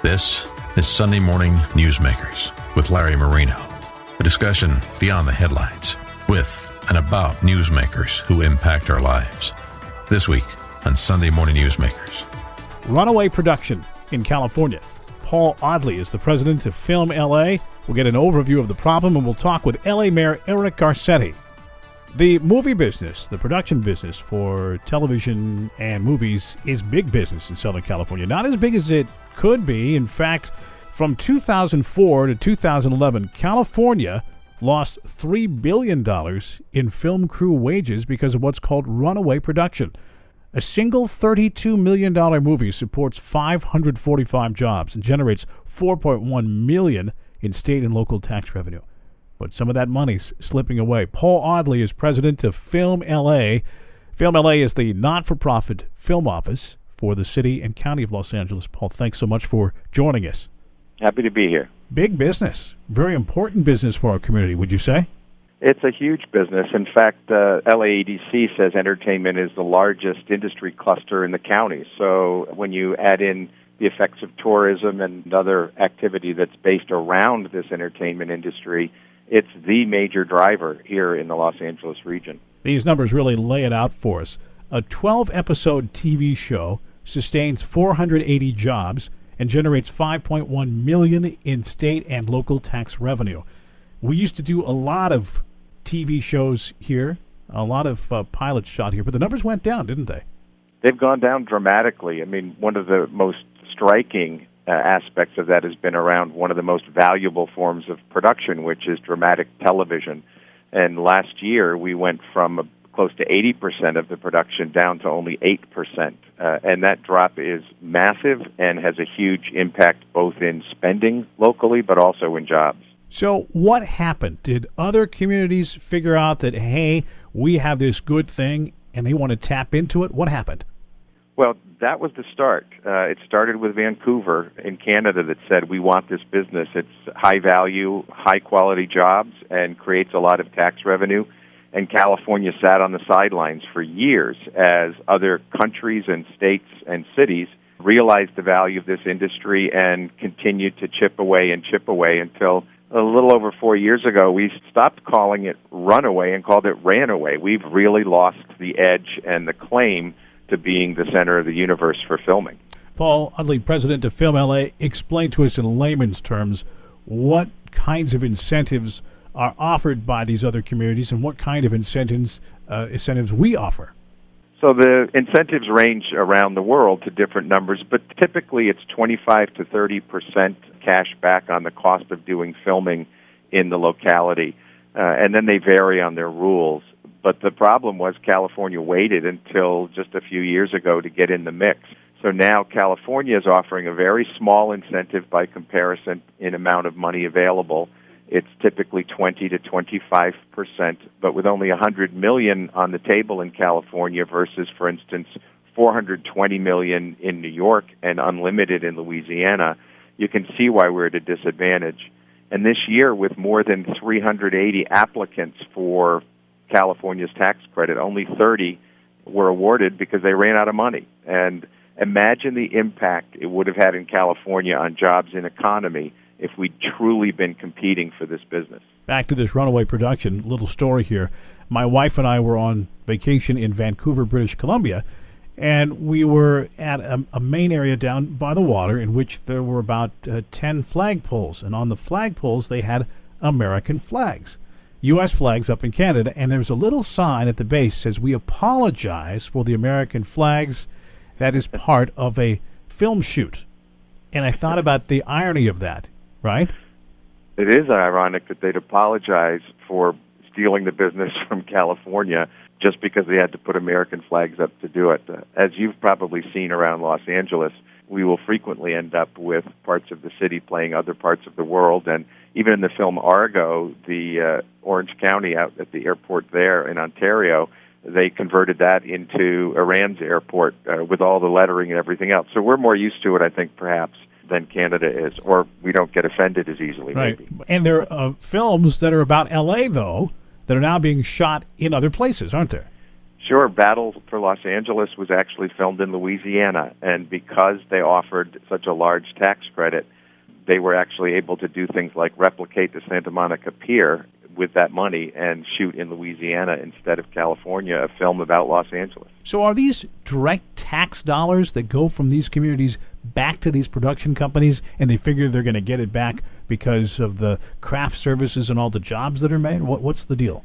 This is Sunday Morning Newsmakers with Larry Marino. A discussion beyond the headlines with and about newsmakers who impact our lives. This week on Sunday Morning Newsmakers. Runaway production in California. Paul Audley is the president of Film LA. We'll get an overview of the problem and we'll talk with LA Mayor Eric Garcetti. The movie business, the production business for television and movies is big business in Southern California. Not as big as it could be. In fact, from 2004 to 2011, California lost $3 billion in film crew wages because of what's called runaway production. A single $32 million movie supports 545 jobs and generates $4.1 million in state and local tax revenue. But some of that money's slipping away. Paul Audley is president of Film LA. Film LA is the not-for-profit film office for the city and county of Los Angeles. Paul, thanks so much for joining us. Happy to be here. Big business. Very important business for our community, would you say? It's a huge business. In fact, LAADC says entertainment is the largest industry cluster in the county. So when you add in the effects of tourism and other activity that's based around this entertainment industry, it's the major driver here in the Los Angeles region. These numbers really lay it out for us. A 12-episode TV show sustains 480 jobs and generates $5.1 million in state and local tax revenue. We used to do a lot of TV shows here, a lot of pilots shot here, but the numbers went down, didn't they? They've gone down dramatically. I mean, one of the most striking aspects of that has been around one of the most valuable forms of production, which is dramatic television. And last year, we went from close to 80% of the production down to only 8%. And that drop is massive and has a huge impact both in spending locally but also in jobs. So what happened? Did other communities figure out that, hey, we have this good thing and they want to tap into it? What happened? Well, that was the start. It started with Vancouver in Canada that said, we want this business. It's high value, high quality jobs and creates a lot of tax revenue. And California sat on the sidelines for years as other countries and states and cities realized the value of this industry and continued to chip away until a little over 4 years ago, we stopped calling it runaway and called it ran away. We've really lost the edge and the claim to being the center of the universe for filming. Paul Audley, president of Film LA, explain to us in layman's terms what kinds of incentives are offered by these other communities and what kind of incentives we offer. So the incentives range around the world to different numbers, but typically it's 25 to 30% cash back on the cost of doing filming in the locality, and then they vary on their rules. But the problem was California waited until just a few years ago to get in the mix. So now California is offering a very small incentive by comparison in amount of money available. It's typically 20 to 25%, but with only $100 million on the table in California versus, for instance, $420 million in New York and unlimited in Louisiana, you can see why we're at a disadvantage. And this year, with more than 380 applicants for California's tax credit, only 30 were awarded because they ran out of money. And imagine the impact it would have had in California on jobs and economy if we'd truly been competing for this business. Back to this runaway production, little story here. My wife and I were on vacation in Vancouver, British Columbia, and we were at a main area down by the water in which there were about 10 flagpoles. And on the flagpoles, they had American flags, U.S. flags up in Canada. And there was a little sign at the base that says, "We apologize for the American flags. That is part of a film shoot." And I thought about the irony of that, right? It is ironic that they'd apologize for stealing the business from California just because they had to put American flags up to do it. As you've probably seen around Los Angeles, we will frequently end up with parts of the city playing other parts of the world. And even in the film Argo, the Orange County out at the airport there in Ontario, they converted that into Iran's airport with all the lettering and everything else. So we're more used to it, I think, perhaps, than Canada is, or we don't get offended as easily, right. Maybe. And there are films that are about L.A., though, that are now being shot in other places, aren't there? Sure. Battle for Los Angeles was actually filmed in Louisiana, and because they offered such a large tax credit, they were actually able to do things like replicate the Santa Monica Pier with that money and shoot in Louisiana instead of California, a film about Los Angeles. So are these direct tax dollars that go from these communities back to these production companies, and they figure they're going to get it back because of the craft services and all the jobs that are made? What's the deal?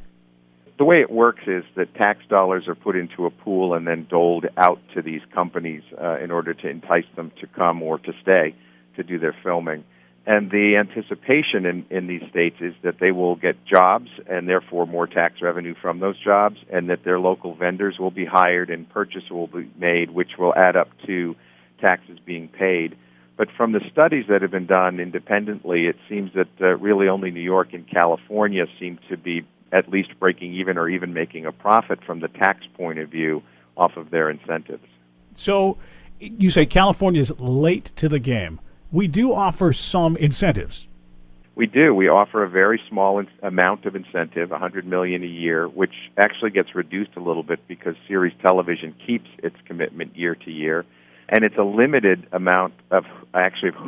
The way it works is that tax dollars are put into a pool and then doled out to these companies in order to entice them to come or to stay to do their filming. And the anticipation in these states is that they will get jobs and therefore more tax revenue from those jobs, and that their local vendors will be hired and purchase will be made, which will add up to taxes being paid. But from the studies that have been done independently, it seems that really only New York and California seem to be at least breaking even or even making a profit from the tax point of view off of their incentives. So you say California's late to the game. We do offer some incentives. We do. We offer a very small amount of incentive, $100 million a year, which actually gets reduced a little bit because series television keeps its commitment year to year. And it's a limited amount of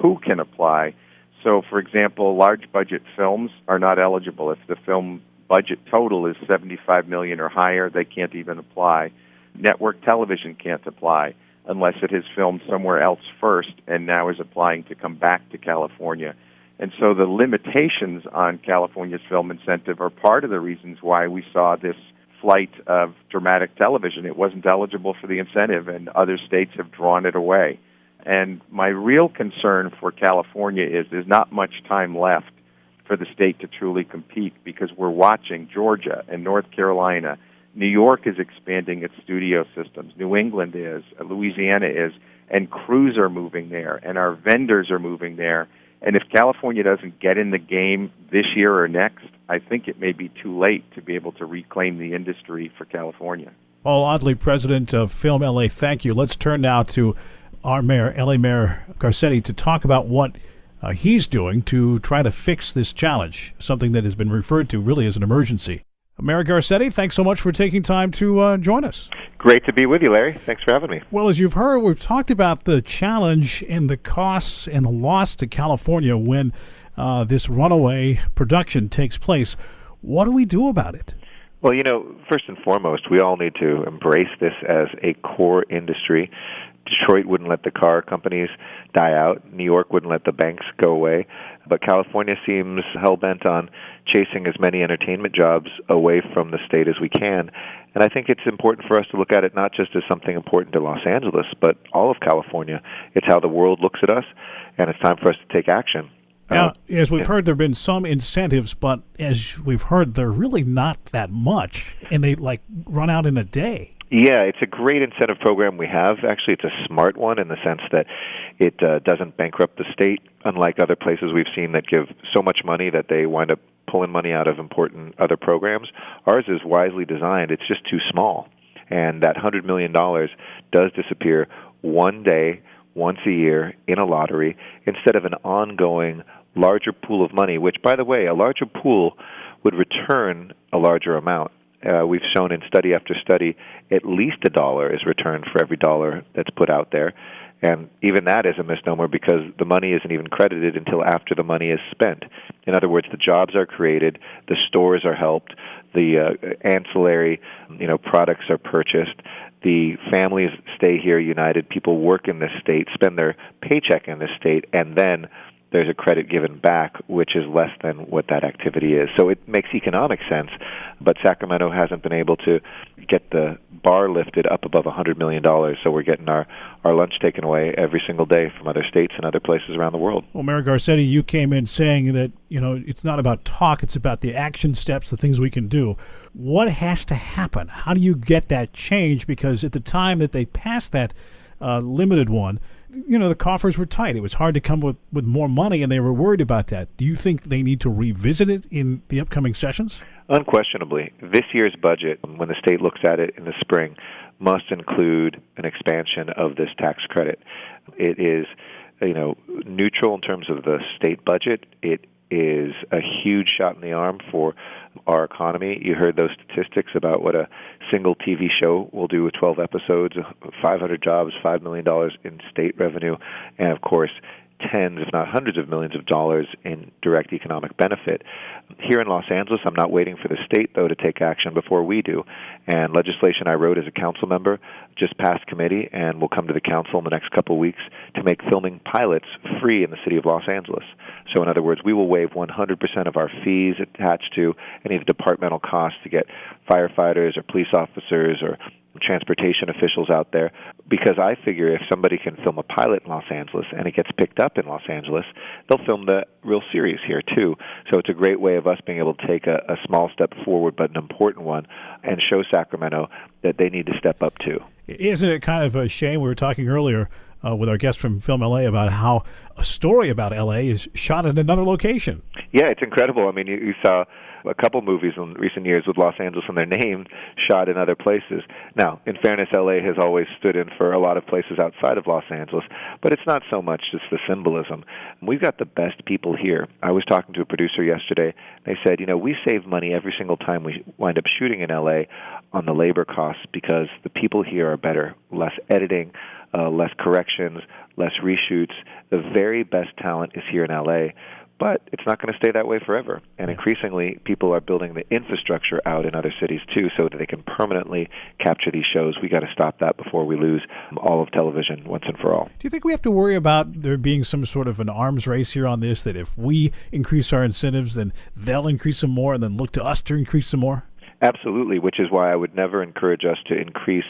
who can apply. So, for example, large budget films are not eligible. If the film budget total is $75 million or higher, they can't even apply. Network television can't apply unless it has filmed somewhere else first and now is applying to come back to California. And so the limitations on California's film incentive are part of the reasons why we saw this flight of dramatic television. It wasn't eligible for the incentive, and other states have drawn it away. And my real concern for California is there's not much time left for the state to truly compete, because we're watching Georgia and North Carolina. New York is expanding its studio systems. New England is. Louisiana is. And crews are moving there. And our vendors are moving there. And if California doesn't get in the game this year or next, I think it may be too late to be able to reclaim the industry for California. Paul Audley, president of Film LA, thank you. Let's turn now to our mayor, LA Mayor Garcetti, to talk about what he's doing to try to fix this challenge, something that has been referred to really as an emergency. Mayor Garcetti, thanks so much for taking time to join us. Great to be with you, Larry. Thanks for having me. Well, as you've heard, we've talked about the challenge and the costs and the loss to California when this runaway production takes place. What do we do about it? Well, first and foremost, we all need to embrace this as a core industry. Detroit wouldn't let the car companies die out. New York wouldn't let the banks go away. But California seems hell-bent on chasing as many entertainment jobs away from the state as we can. And I think it's important for us to look at it not just as something important to Los Angeles, but all of California. It's how the world looks at us, and it's time for us to take action. Now, as we've heard, there have been some incentives, but as we've heard, they're really not that much, and they run out in a day. Yeah, it's a great incentive program we have. Actually, it's a smart one in the sense that it doesn't bankrupt the state, unlike other places we've seen that give so much money that they wind up pulling money out of important other programs. Ours is wisely designed. It's just too small. And that $100 million does disappear one day, once a year, in a lottery, instead of an ongoing larger pool of money, which, by the way, a larger pool would return a larger amount. We've shown in study after study at least $1 is returned for every dollar that's put out there. And even that is a misnomer because the money isn't even credited until after the money is spent. In other words, the jobs are created, the stores are helped, the ancillary products are purchased, the families stay here united, people work in this state, spend their paycheck in this state, and then there's a credit given back, which is less than what that activity is. So it makes economic sense, but Sacramento hasn't been able to get the bar lifted up above $100 million, so we're getting our lunch taken away every single day from other states and other places around the world. Well, Mayor Garcetti, you came in saying that, it's not about talk, it's about the action steps, the things we can do. What has to happen? How do you get that change? Because at the time that they passed that limited one, the coffers were tight. It was hard to come with more money, and they were worried about that. Do you think they need to revisit it in the upcoming sessions? Unquestionably. This year's budget, when the state looks at it in the spring, must include an expansion of this tax credit. It is, neutral in terms of the state budget. It is a huge shot in the arm for our economy. You heard those statistics about what a single TV show will do with 12 episodes, 500 jobs, $5 million in state revenue, and of course, tens, if not hundreds of millions of dollars in direct economic benefit. Here in Los Angeles, I'm not waiting for the state, though, to take action before we do. And legislation I wrote as a council member just passed committee and will come to the council in the next couple of weeks to make filming pilots free in the city of Los Angeles. So in other words, we will waive 100% of our fees attached to any of the departmental costs to get firefighters or police officers or transportation officials out there, because I figure if somebody can film a pilot in Los Angeles and it gets picked up in Los Angeles, they'll film the real series here too. So it's a great way of us being able to take a small step forward, but an important one, and show Sacramento that they need to step up too. Isn't it kind of a shame? We were talking earlier with our guest from Film LA about how a story about LA is shot in another location. Yeah, it's incredible. I mean, you saw a couple movies in recent years with Los Angeles and their name shot in other places. Now, in fairness, LA has always stood in for a lot of places outside of Los Angeles, but it's not so much just the symbolism. We've got the best people here. I was talking to a producer yesterday. They said, we save money every single time we wind up shooting in LA on the labor costs because the people here are better, less editing, less corrections, less reshoots. The very best talent is here in LA. But it's not going to stay that way forever. And increasingly, people are building the infrastructure out in other cities, too, so that they can permanently capture these shows. We got to stop that before we lose all of television once and for all. Do you think we have to worry about there being some sort of an arms race here on this, that if we increase our incentives, then they'll increase them more and then look to us to increase them more? Absolutely, which is why I would never encourage us to increase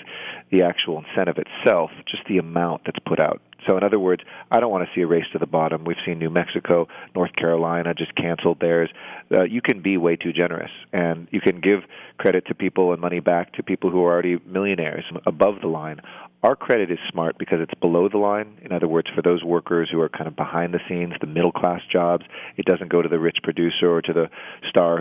the actual incentive itself, just the amount that's put out. So in other words, I don't want to see a race to the bottom. We've seen New Mexico, North Carolina just canceled theirs. You can be way too generous, and you can give credit to people and money back to people who are already millionaires above the line. Our credit is smart because it's below the line. In other words, for those workers who are kind of behind the scenes, the middle-class jobs, it doesn't go to the rich producer or to the star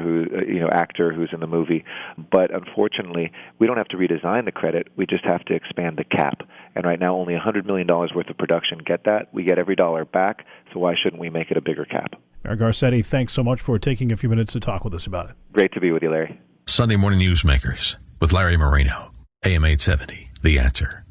actor who's in the movie. But unfortunately, we don't have to redesign the credit. We just have to expand the cap. And right now, only $100 million worth of production get that. We get every dollar back, so why shouldn't we make it a bigger cap? Mayor Garcetti, thanks so much for taking a few minutes to talk with us about it. Great to be with you, Larry. Sunday Morning Newsmakers with Larry Marino, AM 870, The Answer.